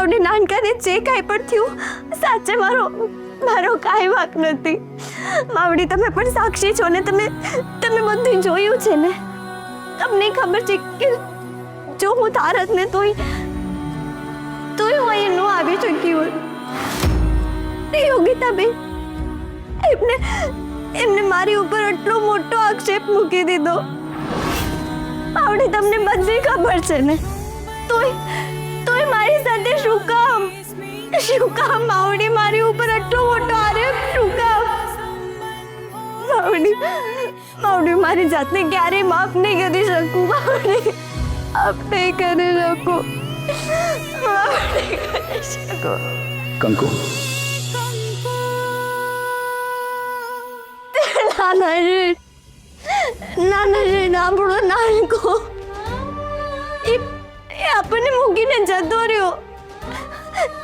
માવડી નાનકાને જે કાંઈ પણ થયું સાચે મારો કાંઈ વાંક નથી. માવડી તમે પણ સાક્ષી છો ને, તમે બધું જોયું છે ને. તમને ખબર છે કે જો હું તારત ને તોય હું અહીં ન આવી શકી હોય. યોગિતા બેન એમને મારી ઉપર આટલો મોટો આક્ષેપ મૂકી દીધો. માવડી તમને બધી ખબર છે ને, તોય મારી સાથે શું કામ માવડી મારી ઉપર આટલો મોટો આરોપ શું કામ? માવડી મારી જાતને ક્યારેય માફ નહીં કરી શકું. માવડી માફ નહીં કરી શકું. માવડી કરી શકું. કંકુ, આપણો નાનકો એ આપણને મૂકીને જતો રહ્યો.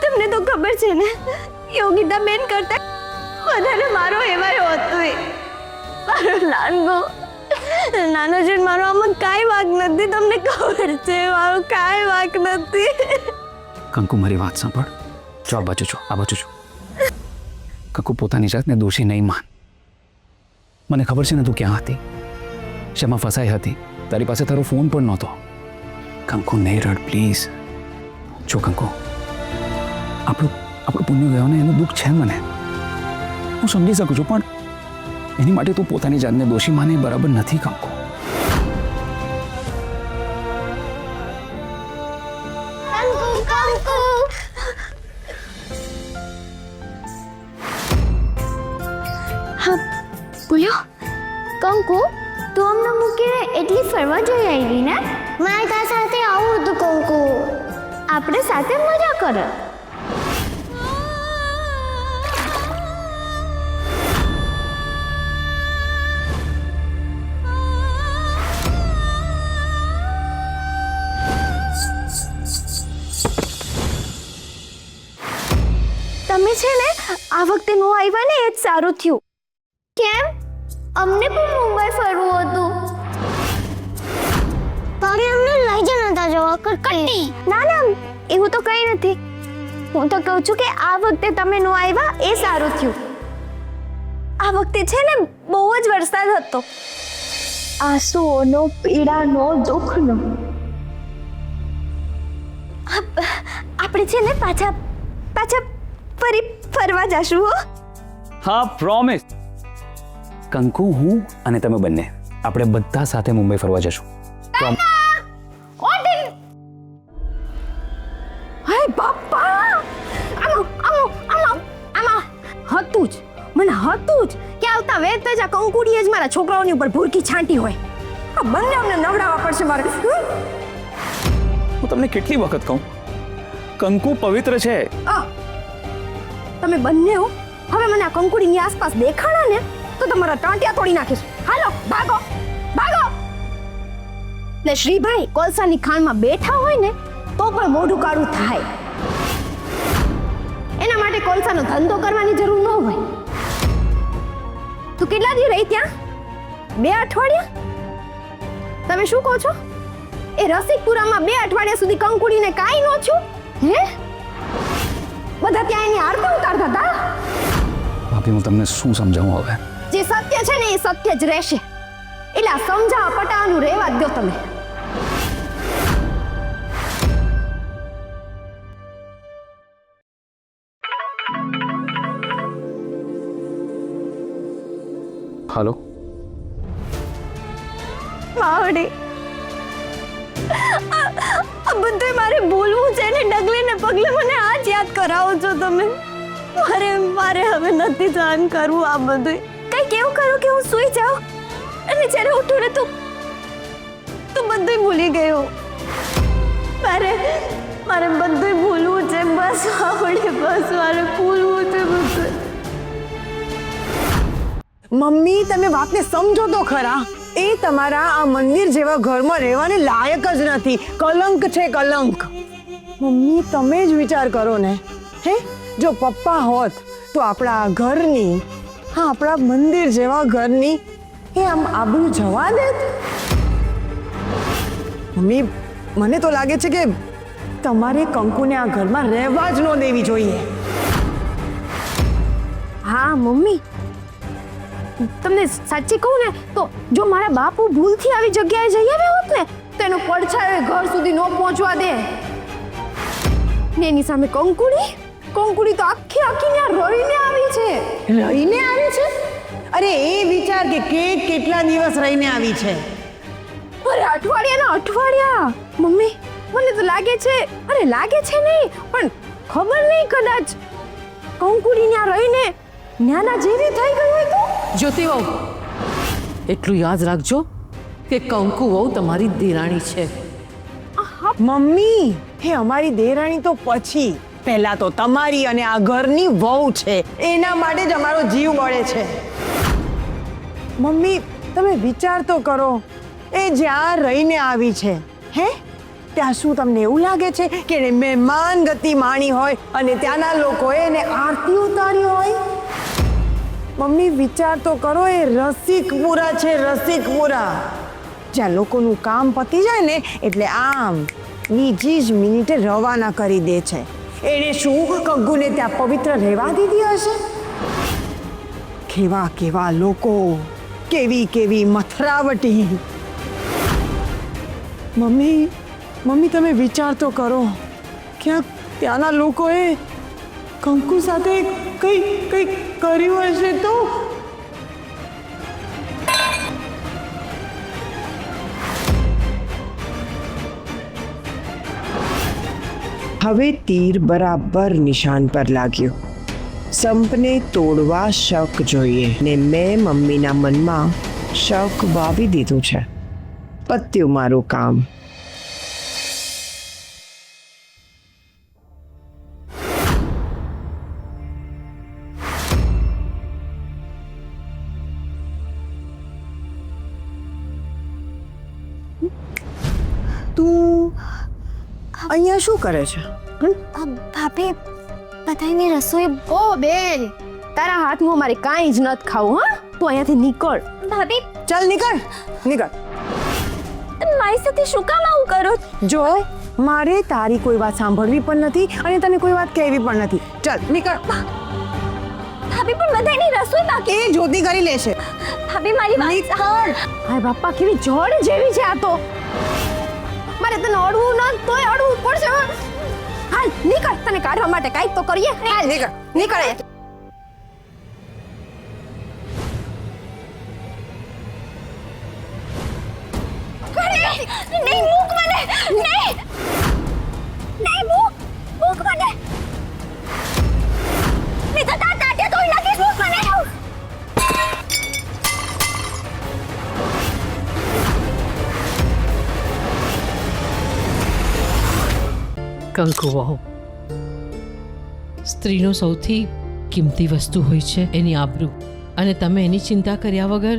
તમને તો ખબર છે ને, યોગિતા બેન કરતા વધારે મારો એવાયો હતો. મારો નાનો છે. મારો આમાં કાંઈ વાંક નથી. તમને ખબર છે મારો કાંઈ વાંક નથી. કંકુ મારી વાત સાંભળ. જો આ બાજુ છો. કંકુ પોતાની જાતને દોષી નહીં માન. મને ખબર છે ને તું ક્યાં હતી, શેમાં ફસાઈ હતી. તારી પાસે તારો ફોન પણ નહોતો. કંકુ નહીં રડ પ્લીઝ. જો કંકુ, આપણું પુણ્ય ગયો ને એનું દુઃખ છે મને, હું સમજી શકું છું, પણ એની માટે તું પોતાની જાતને દોષી માને બરાબર નથી કંકુ. બોલ્યો કંકુ, તું અમને મૂકીને એટલી ફરવા જઈ આવી ને? મારે તારા સાથે આવું હતું કંકુ. આપણે સાથે મજા કર. તમે છે ને આ વખતે નો આવ્યા ને એ જ સારું થયું. કેમ? અમને પણ મુંબઈ ફરવું હતું. તારે અમને લઈ જ નતા જવા કટ્ટી. ના એવું તો કંઈ નથી. હું તો કહું છું કે આ વખતે તમે નો આવ્યા એ સારું થયું. આ વખતે છે ને બહુ જ વરસાદ હતો. આંસુઓનો, પીડાનો, દુઃખનો. આપણે છે ને પાછા ફરી ફરવા જશું. હો હા, પ્રોમિસ. કંકુ, હું અને તમે બંને આપણે બધા સાથે મુંબઈ ફરવા જશું. હે બાપા, આમાં હતું જ, મને હતું જ કે આવતા વેત જ આ કંકુડીએ જ મારા છોકરાઓની ઉપર ભૂરકી છાંટી હોય. આ બંને અમને નવડાવવા પડશે મારે. હું તમને કેટલી વખત કહું, કંકુ પવિત્ર છે. તમે બંને હો હવે મને આ કંકુડીની આસપાસ દેખાડા ને તો તમારા ટાંટિયા તોડી નાખીશ. હાલો ભાગો. ને શ્રીભાઈ કોલસાની ખાણમાં બેઠા હોય ને તો પણ મોઢું કાળું થાય. એના માટે કોલસાનો ધંધો કરવાની જરૂર ન હોય. તું કેટલા દી રહી ત્યાં? 2 અઠવાડિયા? તમે શું કહો છો? એ રસિકપુરામાં 2 અઠવાડિયા સુધી કંકુડીને કાંઈ ન થયું? હે? બધા ત્યાં એની આરતી ઉતારતા હતા. ભાભી, હું તમને શું સમજાવું હવે? જે સત્ય છે ને એ સત્ય જ રહેશે. એટલે આ સમજાવવા પટાવાનું રહેવા દો તમે. હાલો માવડી, આ બધું મારે બોલવું છે ને ડગલે ને પગલે મને આ જ યાદ કરાવો છો તમે. મારે હવે નથી સહન કરવું આ બધું. કઈક એવું કરો કે હું સૂઈ જાઉં અને જ્યારે ઉઠું ને તો બધું ભૂલી ગયો. મારે બધું ભૂલવું છે. બસ આવડે, બસ મારે ભૂલવું છે બધું. મમ્મી, તમે વાતને સમજો તો ખરા. એ તમારા આ મંદિર જેવા ઘરમાં રહેવાને લાયક જ નથી. કલંક છે, કલંક. મમ્મી, તમે જ વિચાર કરો ને. હે, જો પપ્પા હોત તો આપણા ઘરની, હા આપણા મંદિર જેવા ઘરની એ આમ આબરૂ જવા દેત. મમ્મી, મને તો લાગે છે કે તમારે કંકુને આ ઘરમાં રહેવા જ ન દેવી જોઈએ. હા મમ્મી, તમને સાચી કહું ને તો જો મારા બાપુ ભૂલથી આવી જગ્યાએ જઈ આવ્યા હોત ને તો એનો પડછાયો ઘર સુધી ન પહોંચવા દે. ને એની સામે કંકુડી તો આખી ત્યાં રહીને આવી છે. રહીને આવી છે? અરે એ વિચાર કે કેટલા દિવસ રહીને આવી છે. અરે અઠવાડિયા મમ્મી, મને તો લાગે છે નહીં પણ ખબર નહીં, કદાચ કંકુડી ત્યાં રહીને નાના જેવી થઈ ગઈ હોય તો. જ્યોતિ વહુ, એટલું યાદ રાખજો કે કંકુ વહુ તમારી દેરાણી છે. મમ્મી, હે અમારી દેરાણી તો પછી, પહેલા તો તમારી અને આ ઘરની વહુ છે. એના માટે જ અમારો જીવ બળે છે. મમ્મી, તમે વિચાર તો કરો, એ જ્યાં રહીને આવી છે હે ત્યાં શું તમને એવું લાગે છે કે એને મહેમાન ગતિ માણી હોય અને ત્યાંના લોકોએ એને આરતી ઉતારી હોય? મમ્મી, વિચાર તો કરો, એ રસિકપુરા છે, રસિકપુરા, જ્યાં લોકોનું કામ પતી જાય ને એટલે આમ બીજી જ મિનિટે રવાના કરી દે છે. એને શું કંકુને ત્યાં પવિત્ર રહેવા દીધી હશે? કેવા લોકો, કેવી મથરાવટી. મમ્મી, તમે વિચાર તો કરો, ક્યાંક ત્યાંના લોકોએ કંકુ સાથે કંઈ કર્યું હશે તો? હવે તીર બરાબર નિશાન પર લાગ્યું. સંપને તોડવા શક જોઈએ ને મેં મમ્મીના મનમાં શક વાવી દીધું છે. પત્યું મારું કામ. તું અહીંયા શું કરે છે? ભાભી બધાની રસોઈ. ઓ બેન, તારા હાથમાં મારે કાંઈ જ નથી ખાવું. હા, તું અહીંયાથી નીકળ. ભાભી ચાલ નીકળ. તમે મારી સાથે શું કામ આવું કરો? જો, મારે તારી કોઈ વાત સાંભળવી પણ નથી અને તને કોઈ વાત કહેવી પણ નથી. ચાલ નીકળ. ભાભી પણ બધાની રસોઈ બાકી. એ જ્યોતિ કરી લેશે. ભાભી મારી વાત નીકળ. હાય બાપા, કેવી જળ જેવી છે આ તો. મારે તને અડવું ન તોય અડવું પડશે. હાલ નીકળ, તને કાઢવા માટે કાંઈક તો કરીએ. હાલ નીકળ. નહીં, મૂક મને. નહીં, મૂક મને. નહીં તો તાત્યા તોડી નાખીશ. મૂક મને. કંકુ વહુ, સ્ત્રીનો સૌથી કિંમતી વસ્તુ હોય છે એની આબરૂ, અને તમે એની ચિંતા કર્યા વગર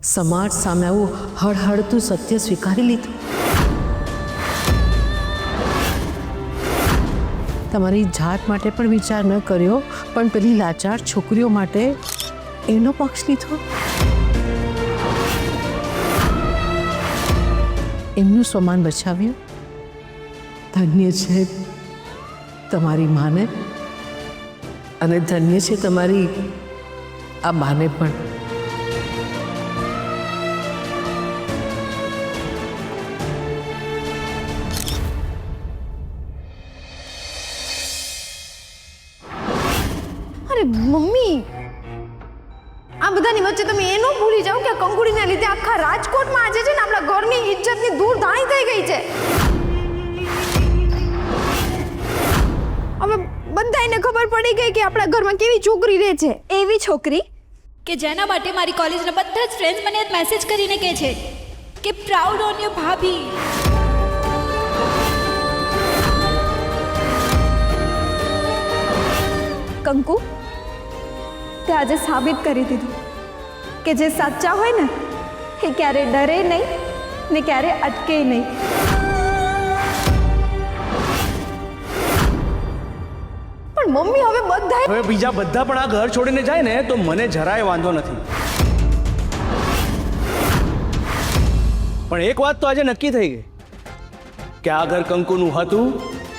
સમાજ સામે આવું હળહળતું સત્ય સ્વીકારી લીધું. તમારી જાત માટે પણ વિચાર ન કર્યો, પણ પેલી લાચાર છોકરીઓ માટે એનો પક્ષ લીધો. એમનું સ્વમાન બચાવ્યું. ધન્ય છે તમારી માને, અને ધન્ય છે તમારી આ બાને પણ. અરે મમ્મી, આ બધાની વચ્ચે તમે એ ન ભૂલી જાઓ કે કંકુડીના લીધે આખા રાજકોટમાં આજે છે ને આપણા ઘરની ઇજ્જતની દૂર ધાણી થઈ ગઈ છે. હવે બધાને ખબર પડી ગઈ કે આપણા ઘરમાં કેવી છોકરી રહે છે. એવી છોકરી કે જેના માટે મારી કોલેજના બધા જ ફ્રેન્ડ્સ મને મેસેજ કરીને કહે છે કે પ્રાઉડ ઓન યોર ભાભી. કંકુ, તે આજે સાબિત કરી દીધું કે જે સાચા હોય ને એ ક્યારે ડરે નહીં ને ક્યારે અટકે નહીં. પણ મમ્મી, હવે બીજા બધા પણ આ ઘર છોડીને જાય ને તો મને જરાય વાંધો નથી, પણ એક વાત તો આજે નક્કી થઈ ગઈ કે આ ઘર કંકુનું હતું,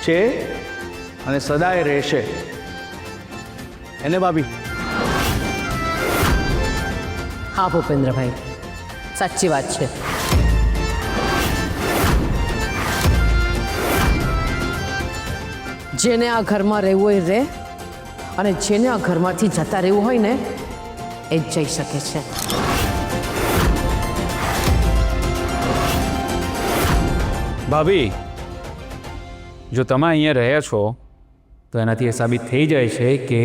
છે અને સદાય રહેશે. એને ભાભી? હા ભૂપેન્દ્રભાઈ, સાચી વાત છે. જેને આ ઘરમાં રહેવું હોય રહે, અને જેને આ ઘરમાંથી જતા રહેવું હોય ને એ જ જઈ શકે છે. ભાભી, જો તમે અહીંયા રહ્યા છો તો એનાથી એ સાબિત થઈ જાય છે કે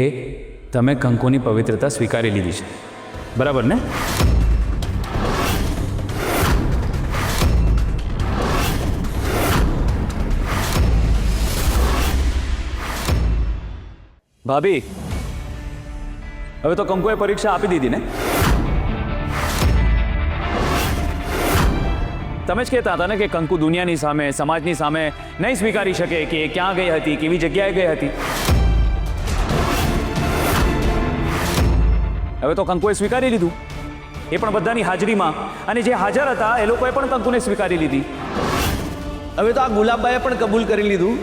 તમે કંકુની પવિત્રતા સ્વીકારી લીધી છે, બરાબર ને? ભાભી, હવે તો કંકુએ પરીક્ષા આપી દીધી ને? તમે જ કહેતા હતા ને કે કંકુ દુનિયાની સામે, સમાજની સામે નહીં સ્વીકારી શકે કે એ ક્યાં ગઈ હતી, કેવી જગ્યાએ ગઈ હતી. હવે તો કંકુએ સ્વીકારી લીધું, એ પણ બધાની હાજરીમાં, અને જે હાજર હતા એ લોકોએ પણ કંકુને સ્વીકારી લીધી. હવે તો આ ગુલાબબાએ પણ કબૂલ કરી લીધું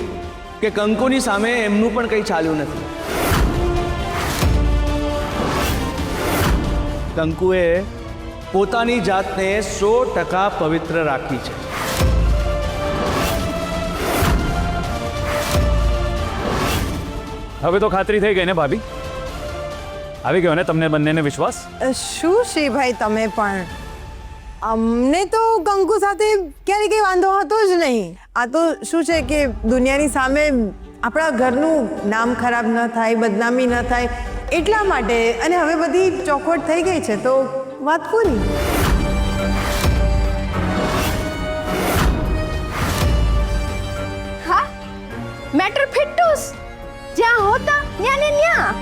કે કંકુની સામે એમનું પણ કંઈ ચાલ્યું નથી. કંકુએ પોતાની જાતને 100% પવિત્ર રાખી છે. હવે તો ખાતરી થઈ ગઈ ને ભાભી? આવી ગયો ને તમને બંનેને વિશ્વાસ? શું શ્રીભાઈ તમે પણ, અમને તો કંકુ સાથે ક્યારે કંઈ વાંધો હતો જ નહીં. આ તો શું છે કે દુનિયાની સામે આપણા ઘરનું નામ ખરાબ ન થાય, બદનામી ન થાય એટલા માટે. અને હવે બધી ચોખવટ થઈ ગઈ છે તો વાત પૂરી. હા, મેટર ફિટ્ટુસ, જ્યાં હોતા ત્યાં ને ત્યાં.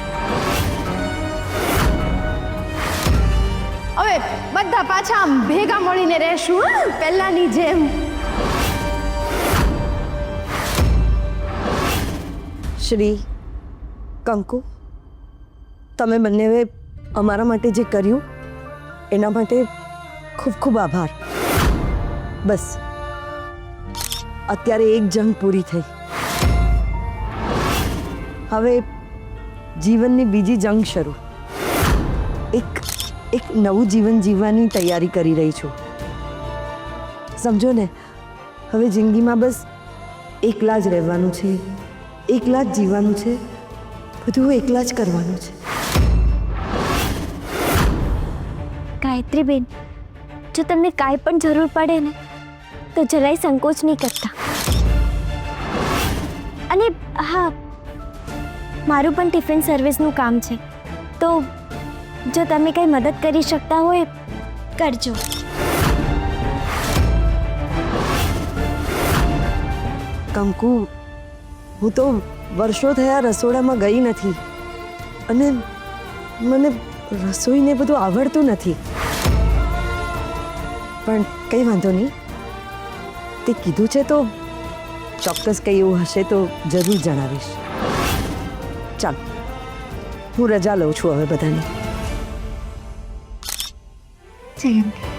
હવે બધા પાછા આમ ભેગા મળીને રહેશું, હા, પહેલાની જેમ. શ્રી કંકુ, તમે બંનેએ અમારા માટે જે કર્યું એના માટે ખૂબ ખૂબ આભાર. બસ અત્યારે એક જંગ પૂરી થઈ, હવે જીવનની બીજી જંગ શરૂ. એક નવું જીવન જીવવાની તૈયારી કરી રહી છું. સમજો ને, હવે જિંદગીમાં બસ એકલા જ રહેવાનું છે, એકલા જ જીવવાનું છે, બધું એકલા જ કરવાનું છે. ગાયત્રીબેન, જો તમને કાંઈ પણ જરૂર પડે ને તો જરાય સંકોચ નહીં કરતા. અને હા, મારું પણ ટિફિન સર્વિસનું કામ છે, તો જો તમે કંઈ મદદ કરી શકતા હોય કરજો. કંકુ, હું તો વર્ષો થયા રસોડામાં ગઈ નથી, અને મને રસોઈને બધું આવડતું નથી. પણ કંઈ વાંધો નહીં, તે કીધું છે તો ચોક્કસ કંઈ એવું હશે તો જરૂર જણાવીશ. ચાલ, હું રજા લઉં છું હવે બધાની. જયંતી.